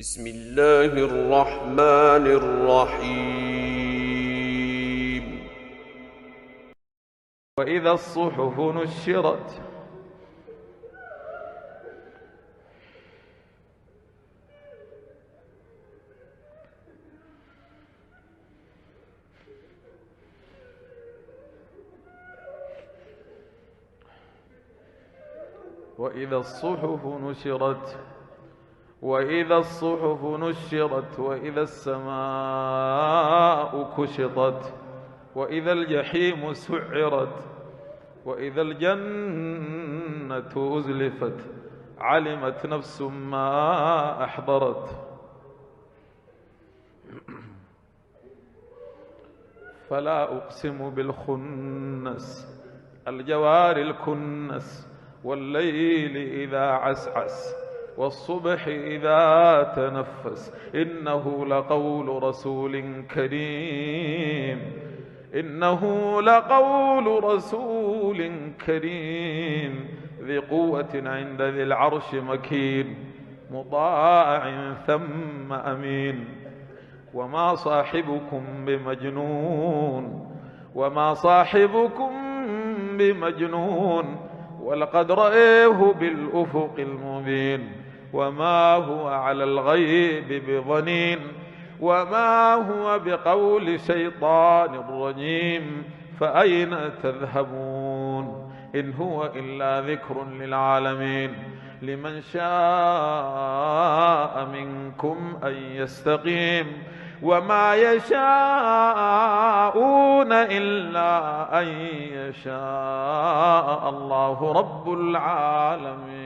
بسم الله الرحمن الرحيم. وإذا الصحف نشرت وإذا الصحف نشرت وإذا الصحف نشرت وإذا السماء كشطت وإذا الجحيم سعرت وإذا الجنة أزلفت علمت نفس ما أحضرت. فلا أقسم بالخنس الجوار الكنس والليل إذا عسعس والصبح إذا تنفس إنه لقول رسول كريم ذي قوة عند ذي العرش مكين مطاع ثم أمين. وما صاحبكم بمجنون ولقد رأيه بالأفق المبين. وما هو على الغيب بضنين وما هو بقول شيطان رجيم. فأين تذهبون إن هو إلا ذكر للعالمين. لمن شاء منكم أن يستقيم وما يشاءون إلا أن يشاء الله رب العالمين.